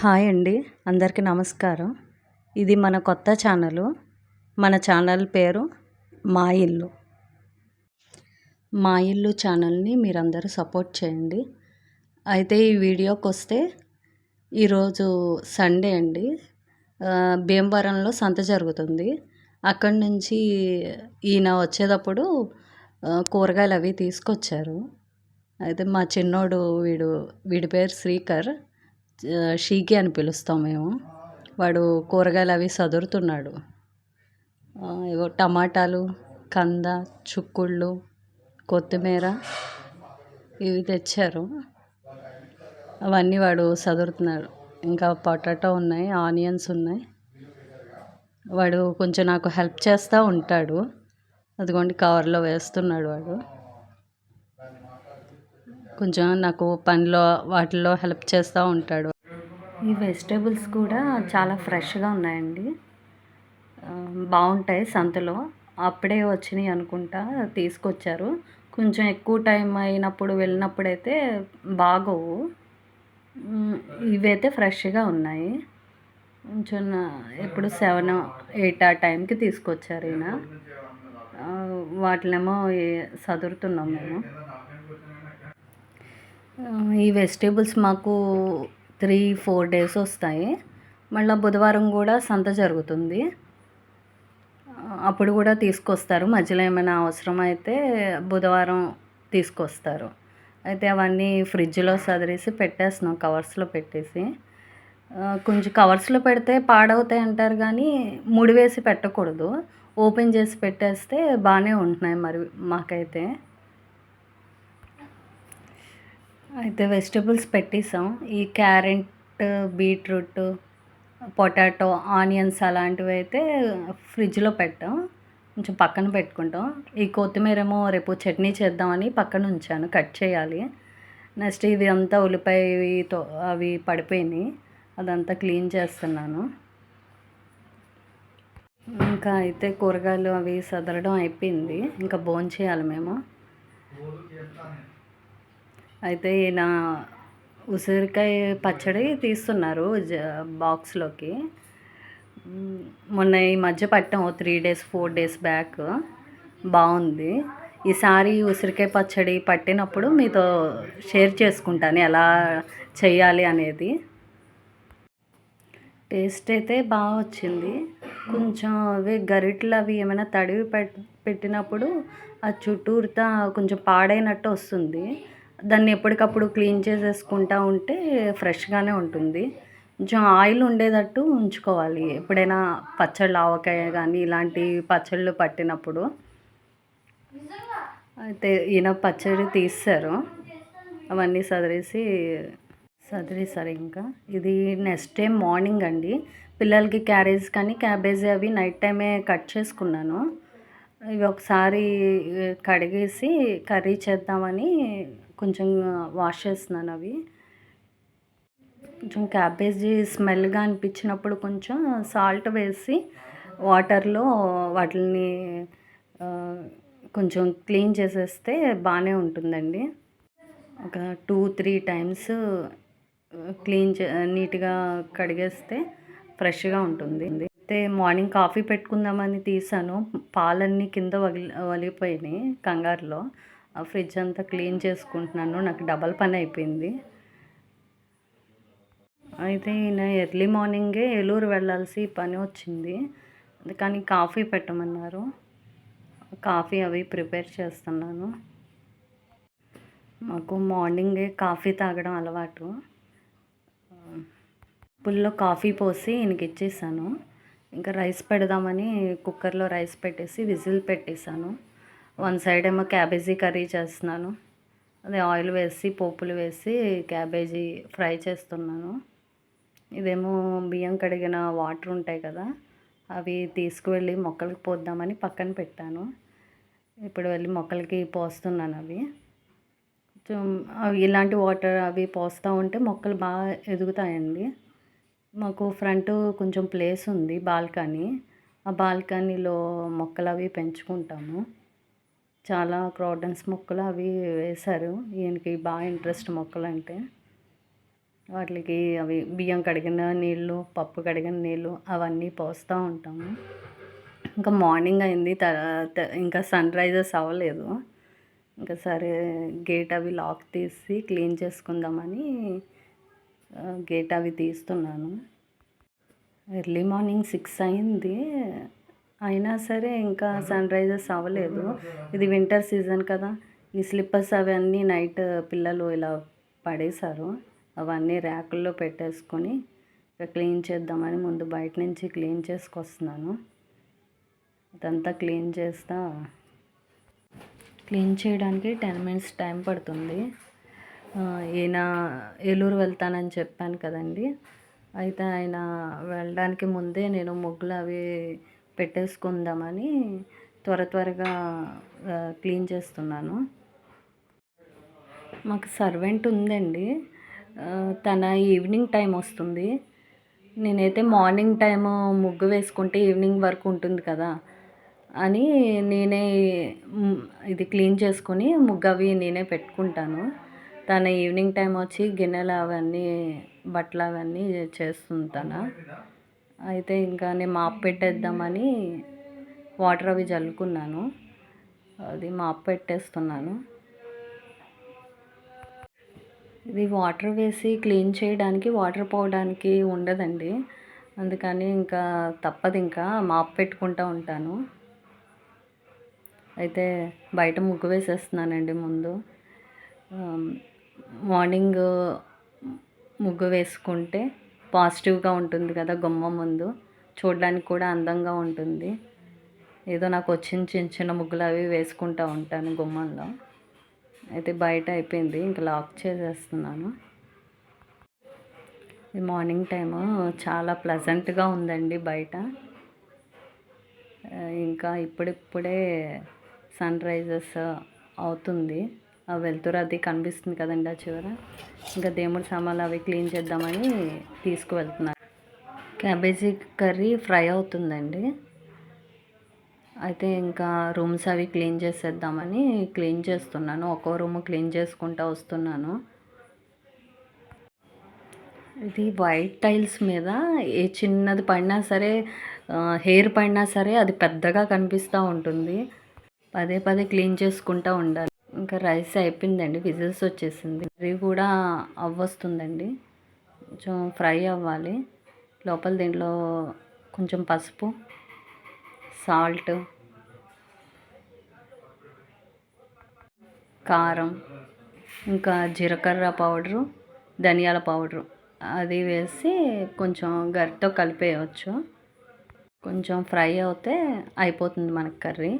Hi అండి, అందరికీ నమస్కారం. ఇది మన కొత్త ఛానలు. మన ఛానల్ పేరు మా ఇల్లు. మా ఇల్లు ఛానల్ని మీరందరూ సపోర్ట్ చేయండి. అయితే ఈ వీడియోకి వస్తే ఈరోజు సండే అండి. భీమవరంలో సంత జరుగుతుంది. అక్కడి నుంచి ఈయన వచ్చేటప్పుడు కూరగాయలు అవి తీసుకొచ్చారు. అయితే మా చిన్నోడు వీడి పేరు శ్రీకర్, షీకి అని పిలుస్తాం మేము. వాడు కూరగాయలు అవి సదురుతున్నాడు. ఏవో టమాటాలు, కంద, చుక్కుళ్ళు, కొత్తిమీర ఇవి తెచ్చారు. అవన్నీ వాడు సదురుతున్నాడు. ఇంకా పొటాటో ఉన్నాయి, ఆనియన్స్ ఉన్నాయి. వాడు కొంచెం నాకు హెల్ప్ చేస్తూ ఉంటాడు. అదిగోండి కవర్లో వేస్తున్నాడు. వాడు కొంచెం నాకు పనిలో వాటిల్లో హెల్ప్ చేస్తూ ఉంటాడు. ఈ వెజిటేబుల్స్ కూడా చాలా ఫ్రెష్గా ఉన్నాయండి. బాగుంటాయి. సంతలో అప్పుడే వచ్చినాయి అనుకుంటా తీసుకొచ్చారు. కొంచెం ఎక్కువ టైం అయినప్పుడు వెళ్ళినప్పుడైతే బాగోవు. ఇవైతే ఫ్రెష్గా ఉన్నాయి. కొంచెం ఎప్పుడు 7, 8 ఆ టైంకి తీసుకొచ్చారు ఈయన. వాటినేమో సదురుతున్నాం మేము. ఈ వెజిటేబుల్స్ మాకు 3-4 డేస్ వస్తాయి. మళ్ళీ బుధవారం కూడా సంత జరుగుతుంది. అప్పుడు కూడా తీసుకొస్తారు. మధ్యలో ఏమైనా అవసరం అయితే బుధవారం తీసుకొస్తారు. అయితే అవన్నీ ఫ్రిడ్జ్లో సదిరేసి పెట్టేస్తున్నాం, కవర్స్లో పెట్టేసి. కొంచెం కవర్స్లో పెడితే పాడవుతాయి అంటారు, కానీ ముడివేసి పెట్టకూడదు. ఓపెన్ చేసి పెట్టేస్తే బాగానే ఉంటున్నాయి మరి మాకైతే. అయితే వెజిటేబుల్స్ పెట్టేసాం. ఈ క్యారెట్, బీట్రూట్, పొటాటో, ఆనియన్స్ అలాంటివి అయితే ఫ్రిడ్జ్లో పెట్టాం, కొంచెం పక్కన పెట్టుకుంటాం. ఈ కొత్తిమీర ఏమో రేపు చట్నీ చేద్దామని పక్కన ఉంచాను, కట్ చేయాలి. నెక్స్ట్ ఇది అంతా ఉల్లిపాయతో అవి పడిపోయినాయి, అదంతా క్లీన్ చేస్తున్నాను. ఇంకా అయితే కూరగాయలు అవి సదరడం అయిపోయింది. ఇంకా భోంచేయాలి మేము. అయితే ఈయన ఉసిరికాయ పచ్చడి తీస్తున్నారు బాక్స్లోకి. మొన్న ఈ మధ్య పట్టాం 3 days 4 days బ్యాక్. బాగుంది. ఈసారి ఉసిరికాయ పచ్చడి పట్టినప్పుడు మీతో షేర్ చేసుకుంటాను ఎలా చేయాలి అనేది. టేస్ట్ అయితే బాగా వచ్చింది. కొంచెం అవి గరిటెలు అవి ఏమైనా తడివి పెట్టినప్పుడు ఆ చుట్టూరుతా కొంచెం పాడైనట్టు వస్తుంది. దాన్ని ఎప్పటికప్పుడు క్లీన్ చేసేసుకుంటూ ఉంటే ఫ్రెష్గానే ఉంటుంది. కొంచెం ఆయిల్ ఉండేటట్టు ఉంచుకోవాలి ఎప్పుడైనా పచ్చళ్ళు, ఆవకాయ కానీ ఇలాంటి పచ్చళ్ళు పట్టినప్పుడు. అయితే ఈయన పచ్చడి తీస్తారు, అవన్నీ సదిరేసారు. ఇంకా ఇది నెక్స్ట్ డే మార్నింగ్ అండి. పిల్లలకి క్యారేజ్ కానీ క్యాబేజీ అవి నైట్ టైమే కట్ చేసుకున్నాను. ఇవి ఒకసారి కడిగేసి కర్రీ చేద్దామని కొంచెం వాష్ చేస్తున్నాను. అవి కొంచెం క్యాబేజీ స్మెల్గా అనిపించినప్పుడు కొంచెం సాల్ట్ వేసి వాటర్లో వాటిని కొంచెం క్లీన్ చేసేస్తే బాగానే ఉంటుందండి. ఒక 2-3 టైమ్స్ నీట్గా కడిగేస్తే ఫ్రెష్గా ఉంటుంది. అయితే మార్నింగ్ కాఫీ పెట్టుకుందామని తీసాను, పాలన్నీ కింద వలిగిపోయినాయి కంగారులో. ఆ ఫ్రిడ్జ్ అంతా క్లీన్ చేసుకుంటున్నాను, నాకు డబల్ పని అయిపోయింది. అయితే ఈయన ఎర్లీ మార్నింగే ఏలూరు వెళ్ళాల్సి పని వచ్చింది, అందుకని కాఫీ పెట్టమన్నారు. కాఫీ అవి ప్రిపేర్ చేస్తున్నాను. మాకు మార్నింగే కాఫీ తాగడం అలవాటు. పుల్లో కాఫీ పోసి ఈయనకి ఇచ్చేసాను. ఇంకా రైస్ పెడదామని కుక్కర్లో రైస్ పెట్టేసి విజిల్ పెట్టేశాను. 1 సైడ్ ఏమో క్యాబేజీ కర్రీ చేస్తున్నాను. అదే ఆయిల్ వేసి పోపులు వేసి క్యాబేజీ ఫ్రై చేస్తున్నాను. ఇదేమో బియ్యం కడిగిన వాటర్ ఉంటాయి కదా, అవి తీసుకువెళ్ళి మొక్కలకి పోద్దామని పక్కన పెట్టాను. ఇప్పుడు వెళ్ళి మొక్కలకి పోస్తున్నాను. అవి ఇలాంటి వాటర్ అవి పోస్తూ ఉంటే మొక్కలు బాగా ఎదుగుతాయండి. మాకు ఫ్రంట్ కొంచెం ప్లేస్ ఉంది, బాల్కనీ. ఆ బాల్కనీలో మొక్కలు అవి పెంచుకుంటాము. చాలా క్రోటన్స్ మొక్కలు అవి వేశారు. ఈయనకి బాగా ఇంట్రెస్ట్ మొక్కలు అంటే. వాటికి అవి బియ్యం కడిగిన నీళ్ళు, పప్పు కడిగిన నీళ్ళు అవన్నీ పోస్తూ ఉంటాము. ఇంకా మార్నింగ్ అయింది, తర్వాత ఇంకా సన్ రైజెస్ అవ్వలేదు. ఇంకా సరే గేట్ అవి లాక్ తీసి క్లీన్ చేసుకుందామని గేట్ అవి తీస్తున్నాను. ఎర్లీ మార్నింగ్ 6 అయింది, అయినా సరే ఇంకా సన్ రైజెస్ అవ్వలేదు. ఇది వింటర్ సీజన్ కదా, ఈ స్లిప్పర్స్ అవన్నీ నైట్ పిల్లలు ఇలా పడేశారు. అవన్నీ ర్యాకుల్లో పెట్టేసుకొని ఇక క్లీన్ చేద్దామని ముందు బయట నుంచి క్లీన్ చేసుకొస్తున్నాను. అదంతా క్లీన్ చేయడానికి 10 మినిట్స్ టైం పడుతుంది. ఈయన ఏలూరు వెళ్తానని చెప్పాను కదండి, అయితే ఆయన వెళ్ళడానికి ముందే నేను ముగ్గులు అవి పెట్టేసుకుందామని త్వరగా క్లీన్ చేస్తున్నాను. మాకు సర్వెంట్ ఉందండి, తన ఈవినింగ్ టైం వస్తుంది. నేనైతే మార్నింగ్ టైము ముగ్గు వేసుకుంటే ఈవినింగ్ వరకు ఉంటుంది కదా అని నేనే ఇది క్లీన్ చేసుకొని ముగ్గు అవి నేనే పెట్టుకుంటాను. తన ఈవినింగ్ టైం వచ్చి గిన్నెలు అవన్నీ బట్టలు అవన్నీ చేస్తుంటాను. అయితే ఇంకా నేను మాప్ పెట్టేద్దామని వాటర్ అవి జల్లుకున్నాను, అది మాప్ పెట్టేస్తున్నాను. ఇది వాటర్ వేసి క్లీన్ చేయడానికి వాటర్ పోవడానికి ఉండదండి, అందుకని ఇంకా తప్పదు, ఇంకా మాప్ పెట్టుకుంటూ ఉంటాను. అయితే బయట ముగ్గు వేసేస్తున్నానండి ముందు. మార్నింగ్ ముగ్గు వేసుకుంటే పాజిటివ్గా ఉంటుంది కదా, గుమ్మం ముందు చూడడానికి కూడా అందంగా ఉంటుంది. ఏదో నాకు వచ్చిన చిన్న ముగ్గులు అవి వేసుకుంటూ ఉంటాను గుమ్మంలో. అయితే బయట అయిపోయింది, ఇంకా లాక్ చేసేస్తున్నాను. ఈ మార్నింగ్ టైము చాలా ప్లెజెంట్గా ఉందండి బయట. ఇంకా ఇప్పుడిప్పుడే సన్ రైజెస్ అవుతుంది, ఆ వెలుతురు అది కనిపిస్తుంది కదండి ఆ చివర. ఇంకా దేవుడి సామాన్లు అవి క్లీన్ చేద్దామని తీసుకువెళ్తున్నాను. క్యాబేజీ కర్రీ ఫ్రై అవుతుందండి, అయితే ఇంకా రూమ్స్ అవి క్లీన్ చేసేద్దామని క్లీన్ చేస్తున్నాను. ఒక్కో రూమ్ క్లీన్ చేసుకుంటూ వస్తున్నాను. ఇది వైట్ టైల్స్ మీద ఏ చిన్నది పడినా సరే, హెయిర్ పడినా సరే అది పెద్దగా కనిపిస్తూ ఉంటుంది. పదే క్లీన్ చేసుకుంటూ ఉండాలి. ఇంకా రైస్ అయిపోయిందండి, విజిల్స్ వచ్చేసింది. కర్రీ కూడా అవ్వొస్తుందండి, కొంచెం ఫ్రై అవ్వాలి. లోపల దీంట్లో కొంచెం పసుపు, సాల్ట్, కారం, ఇంకా జీలకర్ర పౌడరు, ధనియాల పౌడరు అది వేసి కొంచెం గరిటతో కలిపేయవచ్చు. కొంచెం ఫ్రై అవుతే అయిపోతుంది మనకి కర్రీ.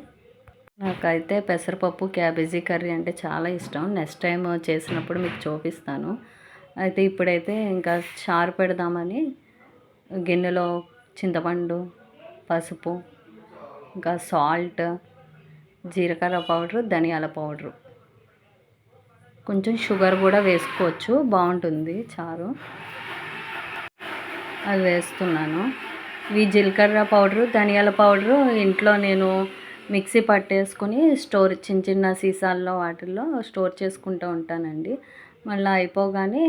నాకైతే పెసరపప్పు క్యాబేజీ కర్రీ అంటే చాలా ఇష్టం. నెక్స్ట్ టైం చేసినప్పుడు మీకు చూపిస్తాను. అయితే ఇప్పుడైతే ఇంకా చారు పెడదామని గిన్నెలో చింతపండు, పసుపు, ఇంకా సాల్ట్, జీలకర్ర పౌడరు, ధనియాల పౌడరు, కొంచెం షుగర్ కూడా వేసుకోవచ్చు, బాగుంటుంది చారు. అది వేస్తున్నాను. ఈ జీలకర్ర పౌడరు, ధనియాల పౌడరు ఇంట్లో నేను మిక్సీ పట్టేసుకొని చిన్న సీసాల్లో వాటిల్లో స్టోర్ చేసుకుంటూ ఉంటానండి. మళ్ళీ అయిపోగానే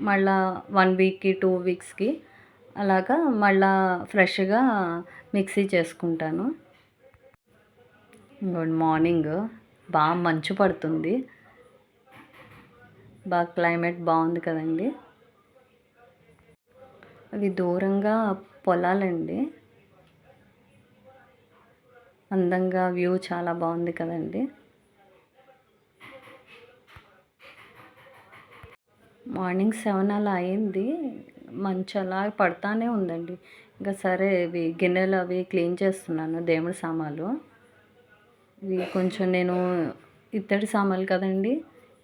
మళ్ళీ 1 వీక్కి 2 వీక్స్కి అలాగా మళ్ళీ ఫ్రెష్గా మిక్సీ చేసుకుంటాను. గుడ్ మార్నింగ్, బాగా మంచు పడుతుంది, బాగా క్లైమేట్ బాగుంది కదండి. అవి దూరంగా పొలాలండి, అందంగా వ్యూ చాలా బాగుంది కదండి. మార్నింగ్ 7 అలా అయింది, మంచు అలా పడతానే ఉందండి. ఇంకా సరే ఇవి గిన్నెలు అవి క్లీన్ చేస్తున్నాను, దేవుడి సామాన్లు. ఇవి కొంచెం నేను ఇత్తడి సామాన్లు కదండి,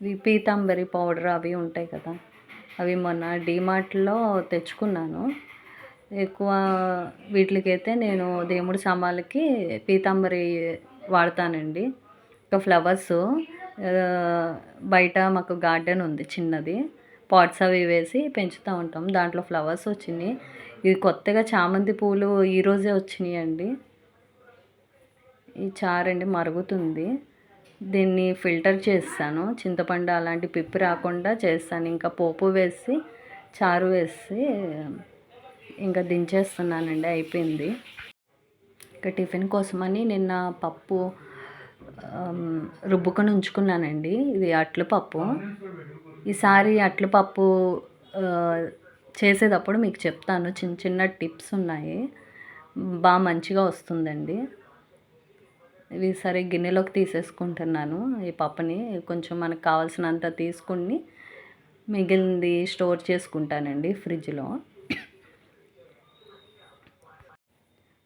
ఇవి పీతాంబరి పౌడర్ అవి ఉంటాయి కదా, అవి మొన్న డీమార్ట్లో తెచ్చుకున్నాను. ఎక్కువ వీటికైతే నేను దేవుడి సామాన్లకి పీతాంబరి వాడతానండి. ఇంకా ఫ్లవర్స్ బయట మాకు గార్డెన్ ఉంది చిన్నది, పాట్స్ అవి వేసి పెంచుతూ ఉంటాం, దాంట్లో ఫ్లవర్స్ వచ్చినాయి. ఇది కొత్తగా చామంతి పూలు ఈరోజే వచ్చినాయండి. ఈ చారండి మరుగుతుంది, దీన్ని ఫిల్టర్ చేస్తాను, చింతపండు అలాంటి పిప్పి రాకుండా చేస్తాను. ఇంకా పోపు వేసి చారు వేసి ఇంకా దించేస్తున్నానండి, అయిపోయింది. ఇంకా టిఫిన్ కోసమని నిన్న పప్పు రుబ్బుకొని ఉంచుకున్నానండి. ఇది అట్ల పప్పు. ఈసారి అట్ల పప్పు చేసేటప్పుడు మీకు చెప్తాను, చిన్న చిన్న టిప్స్ ఉన్నాయి. బాగా మంచిగా వస్తుందండి. ఇవి సరే గిన్నెలోకి తీసేసుకుంటున్నాను. ఈ పప్పుని కొంచెం మనకు కావాల్సినంత తీసుకుని మిగిలింది స్టోర్ చేసుకుంటానండి ఫ్రిడ్జ్లో.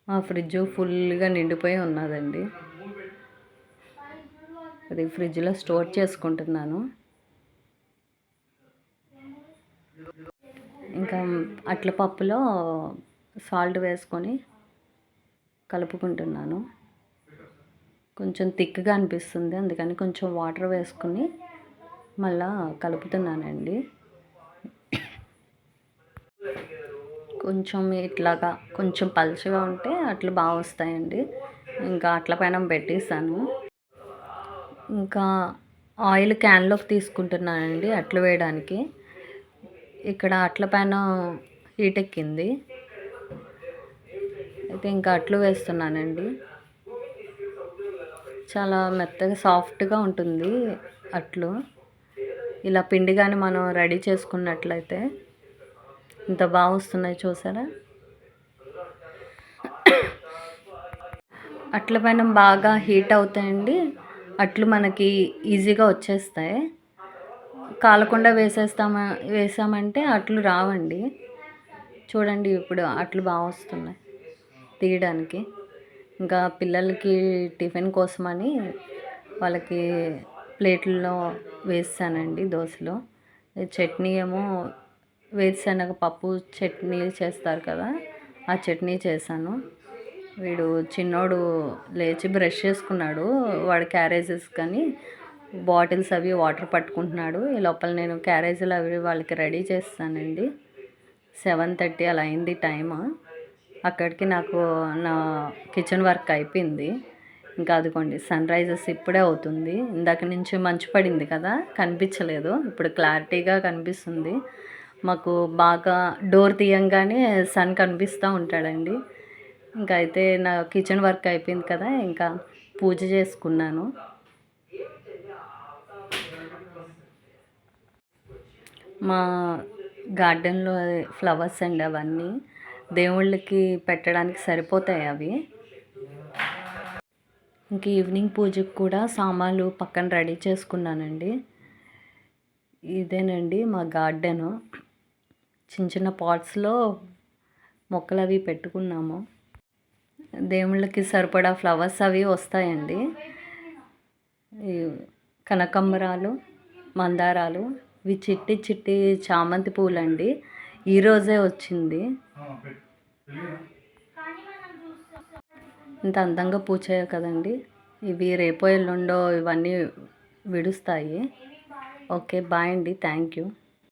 మా ఫ్రిడ్జ్ ఫుల్గా నిండిపోయి ఉన్నదండి. అది ఫ్రిడ్జ్లో స్టోర్ చేసుకుంటున్నాను. ఇంకా అట్ల పప్పులో సాల్ట్ వేసుకొని కలుపుకుంటున్నాను. కొంచెం థిక్గా అనిపిస్తుంది, అందుకని కొంచెం వాటర్ వేసుకుని మళ్ళా కలుపుతున్నానండి. కొంచెం ఇట్లాగా కొంచెం పలుచగా ఉంటే అట్లు బాగా వస్తాయండి. ఇంకా అట్ల పెనం పెట్టేసాను. ఇంకా ఆయిల్ క్యాన్లోకి తీసుకుంటున్నానండి అట్లు వేయడానికి. ఇక్కడ అట్ల పెనం హీట్ ఎక్కింది, అయితే ఇంకా అట్లు వేస్తున్నానండి. చాలా మెత్తగా సాఫ్ట్గా ఉంటుంది అట్లు. ఇలా పిండి కానీ మనం రెడీ చేసుకున్నట్లయితే ఇంత బాగా వస్తున్నాయి, చూసారా? అట్ల పైన బాగా హీట్ అవుతాయండి. అట్లు మనకి ఈజీగా వచ్చేస్తాయి. కాలకుండా వేసామంటే అట్లు రావండి. చూడండి, ఇప్పుడు అట్లు బాగా వస్తున్నాయి తీయడానికి. ఇంకా పిల్లలకి టిఫిన్ కోసమని వాళ్ళకి ప్లేట్లలో వేసానండి దోశలు. చట్నీ ఏమో వేరుశనగ పప్పు చట్నీ చేస్తారు కదా, ఆ చట్నీ చేశాను. వీడు చిన్నోడు లేచి బ్రష్ చేసుకున్నాడు. వాడు క్యారేజెస్ కానీ బాటిల్స్ అవి వాటర్ పట్టుకుంటున్నాడు. ఈ లోపల నేను క్యారేజీలు అవి వాళ్ళకి రెడీ చేస్తానండి. 7:30 అలా అయింది టైము. అక్కడికి నాకు నా కిచెన్ వర్క్ అయిపోయింది. ఇంకా అదిగోండి, సన్ రైజెస్ ఇప్పుడే అవుతుంది. ఇందాక నుంచి మంచు పడింది కదా, కనిపించలేదు. ఇప్పుడు క్లారిటీగా కనిపిస్తుంది. మాకు బాగా డోర్ తీయంగానే సన్ కనిపిస్తూ ఉంటాడండి. ఇంకా అయితే నా కిచెన్ వర్క్ అయిపోయింది కదా, ఇంకా పూజ చేసుకున్నాను. మా గార్డెన్లో ఫ్లవర్స్ అండి అవన్నీ దేవుళ్ళకి పెట్టడానికి సరిపోతాయి అవి. ఇంక ఈవినింగ్ పూజకు కూడా సామాన్లు పక్కన రెడీ చేసుకున్నానండి. ఇదేనండి మా గార్డెను. చిన్న చిన్న పాట్స్లో మొక్కలు అవి పెట్టుకున్నాము. దేవుళ్ళకి సరిపడా ఫ్లవర్స్ అవి వస్తాయండి. కనకాంబరాలు, మందారాలు, ఇవి చిట్టి చిట్టి చామంతి పూలండి. ఈరోజే వచ్చింది. ఇంత అందంగా పూచాయి కదండి. ఇవి రేపో ఎల్లుండో ఇవన్నీ విడుస్తాయి. ఓకే, బాయ్ అండి, థ్యాంక్ యూ.